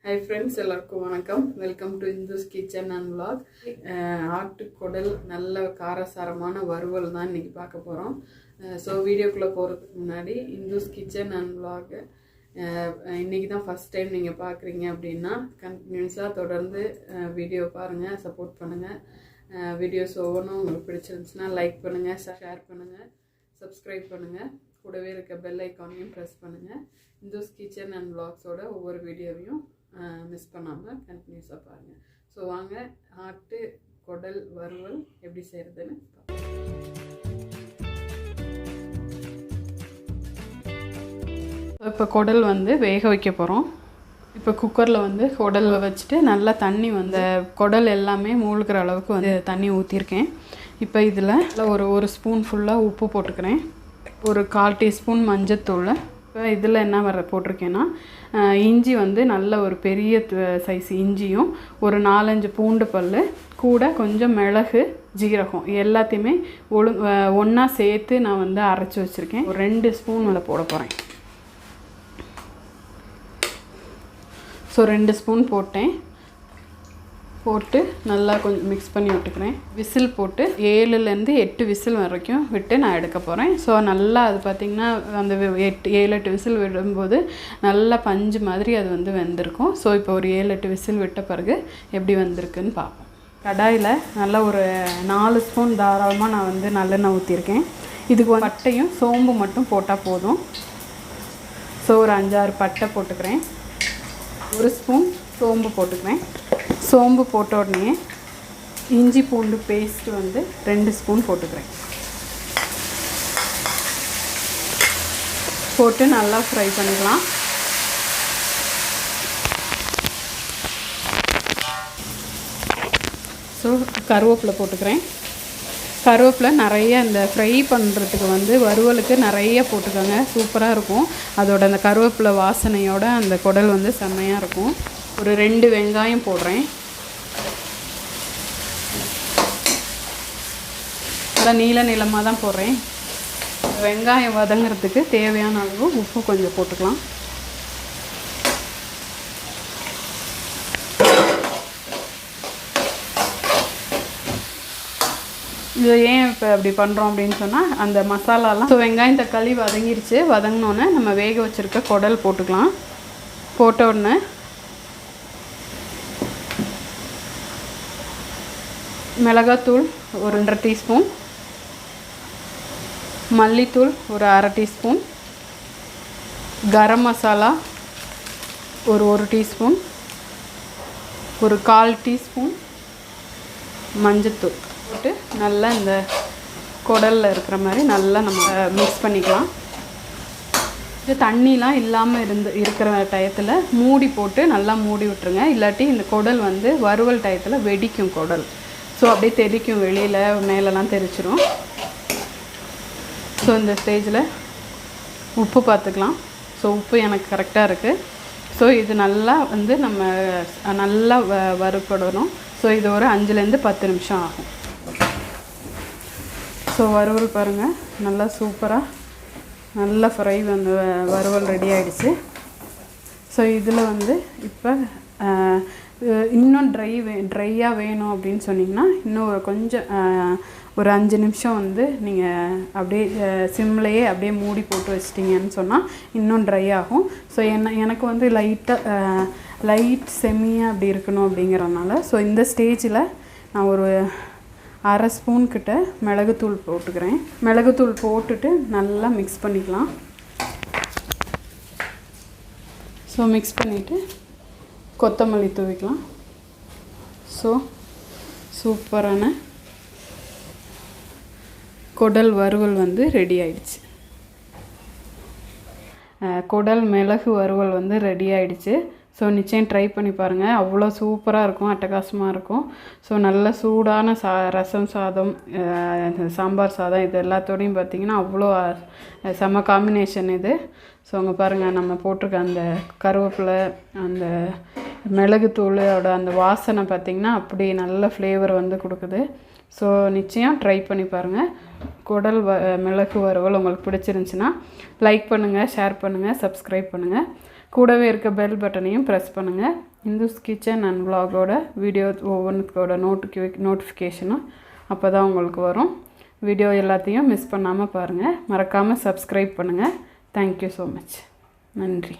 Hi friends, எல்லாருக்கும் வணக்கம். Welcome to Indhu's kitchen and vlog. ஆட்டு குடல் நல்ல காரசாரமான வறுவல் தான் இன்னைக்கு பார்க்க போறோம். ஸோ வீடியோக்குள்ளே போகிறதுக்கு முன்னாடி இந்துஸ் கிச்சன் அண்ட் vlog இன்னைக்கு தான் ஃபர்ஸ்ட் டைம் நீங்கள் பார்க்குறீங்க அப்படின்னா கண்டினியூஸாக தொடர்ந்து வீடியோ பாருங்கள், சப்போர்ட் பண்ணுங்கள். வீடியோஸ் ஒவ்வொன்றும் உங்களுக்கு பிடிச்சிருந்துச்சுன்னா லைக் பண்ணுங்கள், ஷேர் பண்ணுங்கள், சப்ஸ்கிரைப் பண்ணுங்கள். கூடவே இருக்க பெல் ஐக்கானையும் ப்ரெஸ் பண்ணுங்கள். இந்துஸ் கிச்சன் அண்ட் vlogsோட ஒவ்வொரு வீடியோவையும் மிஸ் பண்ணாமல் கண்டினியூஸாக பாருங்கள். ஸோ வாங்க ஆட்டு குடல் வறுவல் எப்படி செய்கிறதுன்னு பார்ப்போம். இப்போ குடல் வேக வைக்க போகிறோம். இப்போ குக்கரில் குடல் வச்சுட்டு நல்லா தண்ணி குடல் எல்லாமே மூழ்கிற அளவுக்கு தண்ணி ஊற்றிருக்கேன். இப்போ இதில் ஒரு ஸ்பூன் ஃபுல்லாக உப்பு போட்டுக்கிறேன். ஒரு 1/4 டீஸ்பூன் மஞ்சத்தூள். இப்போ இதில் என்ன போட்டிருக்கேன்னா இஞ்சி நல்ல ஒரு பெரிய சைஸ் இஞ்சியும் ஒரு 4-5 பூண்டு பல் கூட கொஞ்சம் மிளகு ஜீரகம் எல்லாத்தையுமே ஒன்றா சேர்த்து நான் அரைச்சி வச்சுருக்கேன். ஒரு 2 ஸ்பூன் போட போகிறேன். ஸோ 2 ஸ்பூன் போட்டு நல்லா கொஞ்சம் மிக்ஸ் பண்ணி விட்டுக்கிறேன். விசில் போட்டு 7-8 விசில் வரைக்கும் விட்டு நான் எடுக்க போகிறேன். ஸோ நல்லா அது பார்த்திங்கன்னா அந்த 7-8 விசில் விடும்போது நல்லா பஞ்சு மாதிரி அது வெந்திருக்கும். ஸோ இப்போ ஒரு 7-8 விசில் விட்ட பிறகு எப்படி வந்திருக்குன்னு பார்ப்போம். கடாயில் நல்லா ஒரு 4 ஸ்பூன் தாராளமாக நான் நல்லெண்ணெய் ஊற்றிருக்கேன். இதுக்கு பட்டையும் சோம்பு மட்டும் போட்டால் போதும். ஸோ ஒரு 5-6 பட்டை போட்டுக்கிறேன். 1 ஸ்பூன் சோம்பு போட்டுக்கிறேன். சோம்பு போட்ட உடனே இஞ்சி பூண்டு பேஸ்ட்டு 2 ஸ்பூன் போட்டுக்கிறேன். போட்டு நல்லா ஃப்ரை பண்ணிக்கலாம். ஸோ கருவேப்பிலை போட்டுக்கிறேன். கருவேப்பிலை நிறைய இந்த ஃப்ரை பண்ணுறதுக்கு வறுவலுக்கு நிறைய போட்டுக்கோங்க, சூப்பராக இருக்கும். அதோட அந்த கருவேப்பிலை வாசனையோட அந்த குடல் செம்மையாக இருக்கும். ஒரு 2 வெங்காயம் போடுறேன். அதான் நீளமாக தான் போடுறேன். வெங்காயம் வதங்கிறதுக்கு தேவையான அளவு உப்பு கொஞ்சம் போட்டுக்கலாம். இது ஏன் இப்போ அப்படி பண்ணுறோம் அப்படின்னு சொன்னால் அந்த மசாலாலாம் வெங்காயம் தக்காளி வதங்கிருச்சு. வதங்கினோன்னே நம்ம வேக வச்சுருக்க குடல் போட்டுக்கலாம். போட்ட உடனே மிளகாத்தூள் ஒரு 1/2 டீஸ்பூன், மல்லித்தூள் ஒரு 1/2 டீஸ்பூன், கரம் மசாலா ஒரு 1 டீஸ்பூன், ஒரு 1/4 டீஸ்பூன் மஞ்சத்தூள் போட்டு நல்லா இந்த குடலில் இருக்கிற மாதிரி நல்லா நம்ம மிக்ஸ் பண்ணிக்கலாம். இது தண்ணிலாம் இல்லாமல் இருக்கிற டயத்தில் மூடி போட்டு நல்லா மூடி விட்டுருங்க. இல்லாட்டி இந்த குடல் வறுவல் டயத்தில் வெடிக்கும் குடல். ஸோ அப்படியே தெறிக்கும், வெளியில் மேலெலாம் தெரிச்சிடும். ஸோ இந்த ஸ்டேஜில் உப்பு பார்த்துக்கலாம். ஸோ உப்பு எனக்கு கரெக்டாக இருக்குது. ஸோ இது நல்லா நம்ம நல்லா வறுப்படணும். ஸோ இது ஒரு 5-10 நிமிஷம் ஆகும். ஸோ வறுவல் பாருங்கள், நல்லா சூப்பராக நல்லா ஃப்ரை வறுவல் ரெடி ஆகிடுச்சு. ஸோ இதில் இப்போ இன்னும் ட்ரையாக வேணும் அப்படின்னு சொன்னிங்கன்னா இன்னும் கொஞ்சம் ஒரு 5 நிமிஷம் நீங்கள் அப்படியே சிம்லையே அப்படியே மூடி போட்டு வச்சிட்டிங்கன்னு சொன்னால் இன்னும் ட்ரை ஆகும். ஸோ எனக்கு லைட் செம்மியாக அப்படி இருக்கணும் அப்படிங்கிறதுனால ஸோ இந்த ஸ்டேஜில் நான் ஒரு 1/2 ஸ்பூன் கிட்ட மிளகுத்தூள் போட்டுக்கிறேன். மிளகுத்தூள் போட்டுட்டு நல்லா மிக்ஸ் பண்ணிக்கலாம். ஸோ மிக்ஸ் பண்ணிவிட்டு கொத்தமல்லி தூவிக்கலாம். ஸோ சூப்பரான குடல் வறுவல் ரெடி ஆயிடுச்சு. குடல் மிளகு வறுவல் ரெடி ஆயிடுச்சு. ஸோ நிச்சயம் ட்ரை பண்ணி பாருங்கள். அவ்வளோ சூப்பராக இருக்கும், அட்டகாசமாக இருக்கும். ஸோ நல்ல சூடான ரசம் சாதம், சாம்பார் சாதம் இது எல்லாத்தோடையும் பார்த்திங்கன்னா அவ்வளோ செம்ம காம்பினேஷன் இது. ஸோ அங்கே பாருங்கள், நம்ம போட்டிருக்க அந்த கருவேப்பிலை அந்த மிளகுத்தூளோட அந்த வாசனை பார்த்திங்கன்னா அப்படி நல்ல ஃப்ளேவர் கொடுக்குது. ஸோ நிச்சயம் ட்ரை பண்ணி பாருங்கள். குடல் மிளகு வறுவல் உங்களுக்கு பிடிச்சிருந்துச்சின்னா லைக் பண்ணுங்கள், ஷேர் பண்ணுங்கள், சப்ஸ்கிரைப் பண்ணுங்கள். கூடவே இருக்க பெல் பட்டனையும் ப்ரெஸ் பண்ணுங்கள். இந்துஸ் கிச்சன் அண்ட் vlogோட வீடியோ ஒவ்வொன்றுக்கோட நோட்டிஃபிகேஷனும் அப்போ தான் உங்களுக்கு வரும். வீடியோ எல்லாத்தையும் மிஸ் பண்ணாமல் பாருங்கள். மறக்காமல் சப்ஸ்கிரைப் பண்ணுங்கள். Thank you so much. நன்றி.